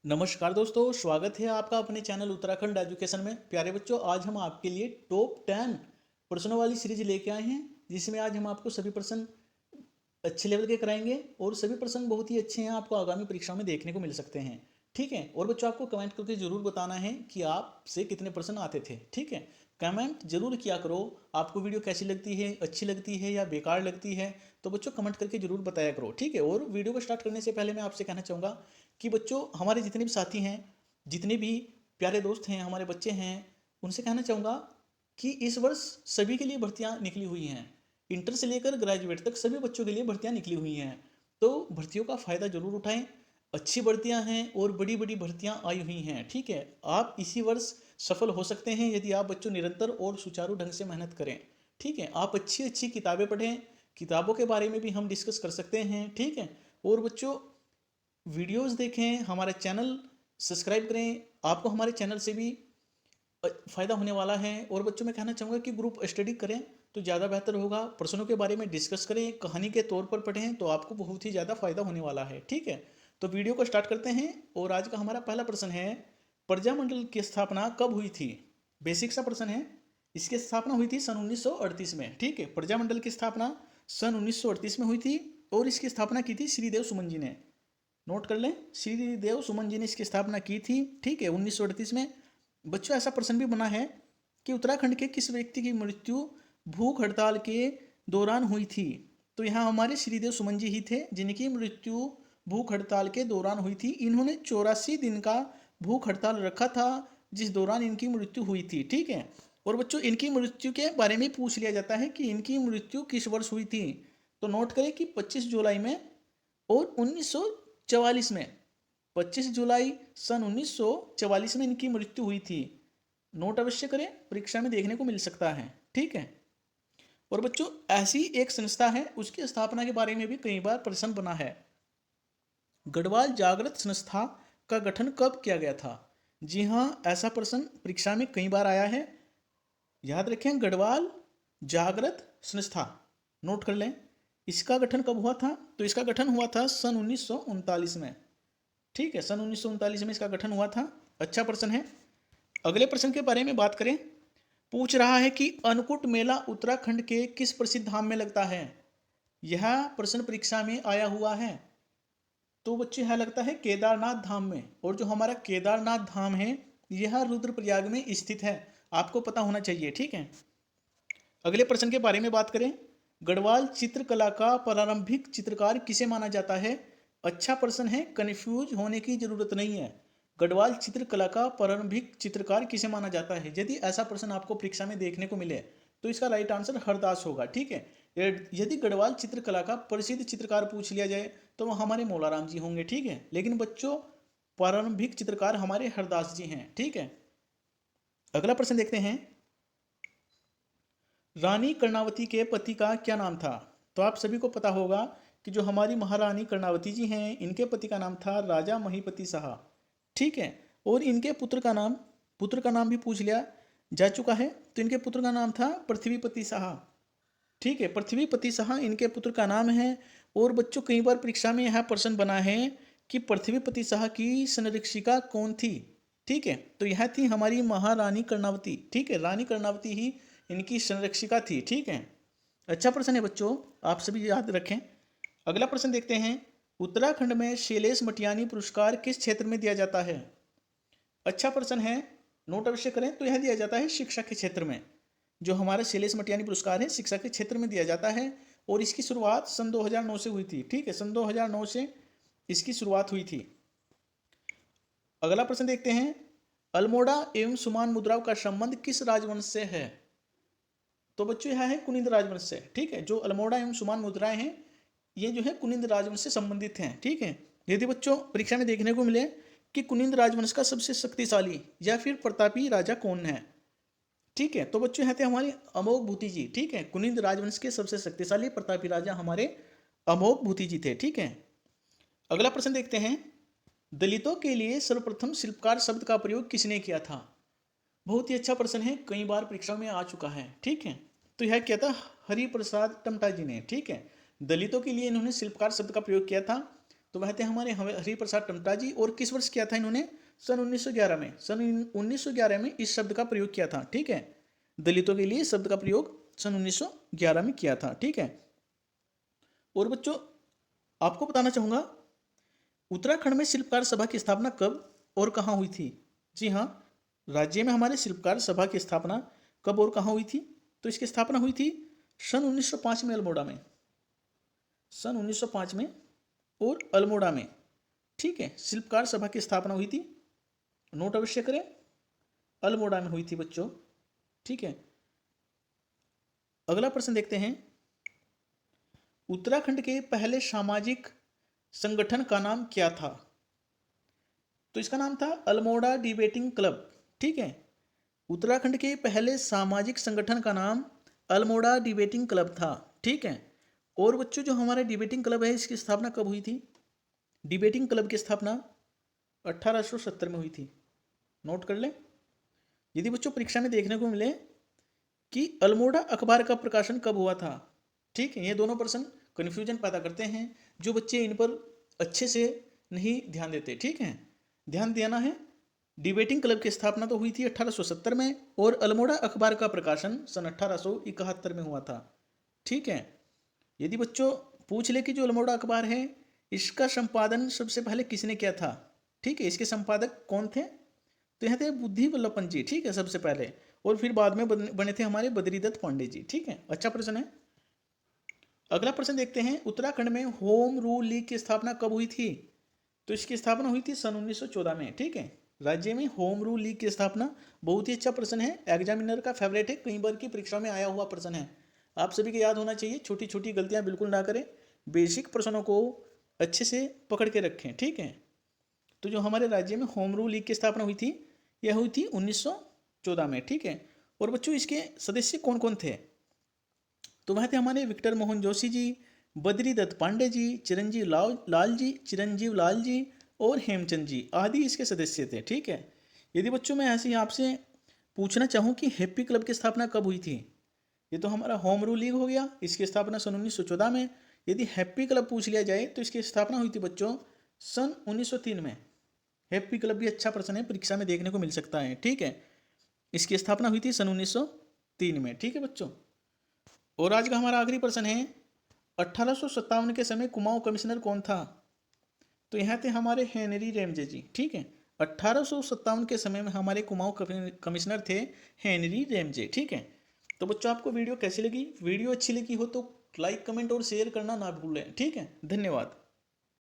नमस्कार दोस्तों, स्वागत है आपका अपने चैनल उत्तराखंड एजुकेशन में। प्यारे बच्चों, आज हम आपके लिए टॉप 10 प्रश्नों वाली सीरीज लेके आए हैं, जिसमें आज हम आपको सभी प्रश्न अच्छे लेवल के कराएंगे और सभी प्रश्न बहुत ही अच्छे हैं, आपको आगामी परीक्षा में देखने को मिल सकते हैं। ठीक है। और बच्चों, आपको कमेंट करके जरूर बताना है कि आपसे कितने प्रश्न आते थे। ठीक है, कमेंट जरूर किया करो। आपको वीडियो कैसी लगती है, अच्छी लगती है या बेकार लगती है, तो बच्चों कमेंट करके जरूर बताया करो। ठीक है। और वीडियो को स्टार्ट करने से पहले मैं आपसे कहना चाहूँगा कि बच्चों, हमारे जितने भी साथी हैं, जितने भी प्यारे दोस्त हैं, हमारे बच्चे हैं, उनसे कहना चाहूँगा कि इस वर्ष सभी के लिए भर्तियाँ निकली हुई हैं। इंटर से लेकर ग्रेजुएट तक सभी बच्चों के लिए भर्तियां निकली हुई हैं। तो भर्तियों का फ़ायदा जरूर उठाएं। अच्छी भर्तियां हैं और बड़ी बड़ी भर्तियां आई हुई हैं। ठीक है, आप इसी वर्ष सफल हो सकते हैं यदि आप बच्चों निरंतर और सुचारू ढंग से मेहनत करें। ठीक है, आप अच्छी अच्छी किताबें पढ़ें, किताबों के बारे में भी हम डिस्कस कर सकते हैं। ठीक है। और बच्चों, वीडियोस देखें, हमारा चैनल सब्सक्राइब करें, आपको हमारे चैनल से भी फ़ायदा होने वाला है। और बच्चों, मैं कहना चाहूँगा कि ग्रुप स्टडी करें तो ज़्यादा बेहतर होगा। प्रश्नों के बारे में डिस्कस करें, कहानी के तौर पर पढ़ें तो आपको बहुत ही ज़्यादा फायदा होने वाला है। ठीक है, तो वीडियो को स्टार्ट करते हैं। और आज का हमारा पहला प्रश्न है, प्रजामंडल की स्थापना कब हुई थी? बेसिक सा प्रश्न है। इसकी स्थापना हुई थी सन 1938 में। ठीक है, प्रजामंडल की स्थापना सन 1938 में हुई थी और इसकी स्थापना की थी श्रीदेव सुमन जी ने। नोट कर लें, श्रीदेव सुमन जी ने इसकी स्थापना की थी। ठीक है, 1938 में। बच्चों, ऐसा प्रश्न भी बना है कि उत्तराखंड के किस व्यक्ति की मृत्यु भूख हड़ताल के दौरान हुई थी? तो यहाँ हमारे श्रीदेव सुमन जी ही थे जिनकी मृत्यु भूख हड़ताल के दौरान हुई थी। इन्होंने 84 दिन का भूख हड़ताल रखा था, जिस दौरान इनकी मृत्यु हुई थी। ठीक है। और बच्चों, इनकी मृत्यु के बारे में पूछ लिया जाता है कि इनकी मृत्यु किस वर्ष हुई थी। तो नोट करें कि 25 जुलाई में और 1944 में। 25 जुलाई सन 1944 में इनकी मृत्यु हुई थी। नोट अवश्य करें, परीक्षा में देखने को मिल सकता है। ठीक है। और बच्चों, ऐसी एक संस्था है, उसकी स्थापना के बारे में भी कई बार प्रश्न बना है। गढ़वाल जागृत संस्था का गठन कब किया गया था? जी हाँ, ऐसा प्रश्न परीक्षा में कई बार आया है। याद रखें, गढ़वाल जागृत संस्था, नोट कर लें। इसका गठन कब हुआ था? तो इसका गठन हुआ था सन 1939 में। ठीक है, सन 1939 में इसका गठन हुआ था। अच्छा प्रश्न है। अगले प्रश्न के बारे में बात करें। पूछ रहा है कि अन्नकूट मेला उत्तराखंड के किस प्रसिद्ध धाम में लगता है? यह प्रश्न परीक्षा में आया हुआ है। तो बच्चे, यह लगता है केदारनाथ धाम में। और जो हमारा केदारनाथ धाम है, यह रुद्रप्रयाग में स्थित है। आपको पता होना चाहिए। ठीक है। अगले प्रश्न के बारे में बात करें। गढ़वाल चित्रकला का प्रारंभिक चित्रकार किसे माना जाता है? अच्छा प्रश्न है, कन्फ्यूज होने की जरूरत नहीं है। गढ़वाल चित्रकला का प्रारंभिक चित्रकार किसे माना जाता है? यदि ऐसा प्रश्न आपको परीक्षा में देखने को मिले तो इसका राइट आंसर हरदास होगा। ठीक है। यदि गढ़वाल चित्रकला का प्रसिद्ध चित्रकार पूछ लिया जाए तो वो हमारे मौलाराम जी होंगे। ठीक है। लेकिन बच्चों, प्रारंभिक चित्रकार हमारे हरदास जी हैं। ठीक है। अगला प्रश्न देखते हैं। रानी कर्णावती के पति का क्या नाम था? तो आप सभी को पता होगा कि जो हमारी महारानी कर्णावती जी हैं, इनके पति का नाम था राजा महीपति शाह। ठीक है। और इनके पुत्र का नाम भी पूछ लिया जा चुका है। तो इनके पुत्र का नाम था पृथ्वीपति शाह। ठीक है, पृथ्वीपति शाह इनके पुत्र का नाम है। और बच्चों, कई बार परीक्षा में यह प्रश्न बना है कि पृथ्वीपति शाह की संरक्षिका कौन थी? ठीक है, तो यह थी हमारी महारानी कर्णावती। ठीक है, रानी कर्णावती ही इनकी संरक्षिका थी। ठीक है। अच्छा प्रश्न है बच्चों, आप सभी याद रखें। अगला प्रश्न देखते हैं। उत्तराखंड में शैलेश मटियानी पुरस्कार किस क्षेत्र में दिया जाता है? अच्छा प्रश्न है, नोट अवश्य करें। तो यह दिया जाता है शिक्षा के क्षेत्र में। जो हमारा शैलेश मटियानी पुरस्कार है, शिक्षा के क्षेत्र में दिया जाता है। और इसकी शुरुआत सन 2009 से हुई थी। ठीक है, सन 2009 से इसकी शुरुआत हुई थी। अगला प्रश्न देखते हैं। अल्मोड़ा एवं सुमान मुद्राओं का संबंध किस राजवंश से है? तो बच्चों, यह है कुनिंद राजवंश से। ठीक है, जो अल्मोड़ा एवं सुमान मुद्राएं हैं, ये जो है कुनिंद राजवंश से संबंधित हैं। ठीक है। यदि बच्चों परीक्षा में देखने को मिले कि कुनिंद राजवंश का सबसे शक्तिशाली या फिर प्रतापी राजा कौन है? ठीक है, तो बच्चों, यहाँ थे हमारे अमोघ भूति जी। ठीक है, कुनिंद राजवंश के सबसे शक्तिशाली प्रतापी राजा हमारे अमोघ भूति जी थे। ठीक है। अगला प्रश्न देखते हैं। दलितों के लिए सर्वप्रथम शिल्पकार शब्द का प्रयोग किसने किया था? बहुत ही अच्छा प्रश्न है, कई बार परीक्षा में आ चुका है। ठीक है, तो यह किया था हरिप्रसाद टमटा जी ने। ठीक है, दलितों के लिए इन्होंने शिल्पकार शब्द का प्रयोग किया था। तो वह थे हमारे हरिप्रसाद टमटा जी। और किस वर्ष किया था इन्होंने? सन 1911 में। सन 1911 में इस शब्द का प्रयोग किया था। ठीक है, दलितों के लिए इस शब्द का प्रयोग सन 1911 में किया था। ठीक है। और बच्चों आपको बताना चाहूंगा उत्तराखंड में शिल्पकार सभा की स्थापना कब और कहाँ हुई थी? जी हाँ, राज्य में हमारे शिल्पकार सभा की स्थापना कब और कहाँ हुई थी? तो इसकी स्थापना हुई थी सन 1905 में अल्मोड़ा में। सन 1905 में और अल्मोड़ा में। ठीक है, शिल्पकार सभा की स्थापना हुई थी, नोट अवश्य करें, अल्मोड़ा में हुई थी बच्चों। ठीक है, अगला प्रश्न देखते हैं। उत्तराखंड के पहले सामाजिक संगठन का नाम क्या था? तो इसका नाम था अल्मोड़ा डिबेटिंग क्लब। ठीक है, उत्तराखंड के पहले सामाजिक संगठन का नाम अल्मोड़ा डिबेटिंग क्लब था। ठीक है, और बच्चों जो हमारा डिबेटिंग क्लब है इसकी स्थापना कब हुई थी? डिबेटिंग क्लब की स्थापना 1870 में हुई थी, नोट कर लें। यदि बच्चों परीक्षा में देखने को मिले कि अल्मोड़ा अखबार का प्रकाशन कब हुआ था, ठीक है, ये दोनों प्रश्न कन्फ्यूजन पैदा करते हैं, जो बच्चे इन पर अच्छे से नहीं ध्यान देते। ठीक है, ध्यान देना है। डिबेटिंग क्लब की स्थापना तो हुई थी 1870 में और अल्मोड़ा अखबार का प्रकाशन सन 1871 में हुआ था। ठीक है, यदि बच्चों पूछ ले कि जो अल्मोड़ा अखबार है इसका संपादन सबसे पहले किसने किया था? ठीक है, इसके संपादक कौन थे? तो यहाँ थे बुद्धि वल्लभ पंत जी। ठीक है, सबसे पहले, और फिर बाद में बने थे हमारे बद्रीदत्त पांडे जी। ठीक है, अच्छा प्रश्न है। अगला प्रश्न देखते हैं। उत्तराखंड में होम रूल लीग की स्थापना कब हुई थी? तो इसकी स्थापना हुई थी सन 1914 में। ठीक है, राज्य में होम रूल लीग की स्थापना, बहुत ही अच्छा प्रश्न है, एग्जामिनर का फेवरेट है, कई बार की परीक्षा में आया हुआ प्रश्न है, आप सभी को याद होना चाहिए। छोटी छोटी गलतियां बिल्कुल ना करें, बेसिक प्रश्नों को अच्छे से पकड़ के रखें। ठीक है, तो जो हमारे राज्य में होम रूल लीग की स्थापना हुई थी यह हुई थी 1914 में। ठीक है, और बच्चों इसके सदस्य कौन कौन थे? तो वह थे हमारे विक्टर मोहन जोशी जी, बद्रीदत्त पांडे जी, चिरंजीव लाल जी और हेमचंद जी आदि इसके सदस्य थे। ठीक है, यदि बच्चों मैं ऐसे ही आपसे पूछना चाहूँ कि हैप्पी क्लब की स्थापना कब हुई थी? ये तो हमारा होम रूल लीग हो गया, इसकी स्थापना सन 1914 में। यदि हैप्पी क्लब पूछ लिया जाए तो इसकी स्थापना हुई थी बच्चों सन 1903 में। हैप्पी क्लब भी अच्छा प्रश्न है, परीक्षा में देखने को मिल सकता है। ठीक है, इसकी स्थापना हुई थी सन 1903 में। ठीक है बच्चों, और आज का हमारा आखिरी प्रश्न है। 1857 के समय कुमाऊं कमिश्नर कौन था? तो यहाँ थे हमारे हेनरी रेमजे जी। ठीक है, 1857 के समय में हमारे कुमाऊं कमिश्नर थे हेनरी रेमजे। ठीक है, तो बच्चों आपको वीडियो कैसी लगी? वीडियो अच्छी लगी हो तो लाइक कमेंट और शेयर करना ना भूलें। ठीक है, धन्यवाद।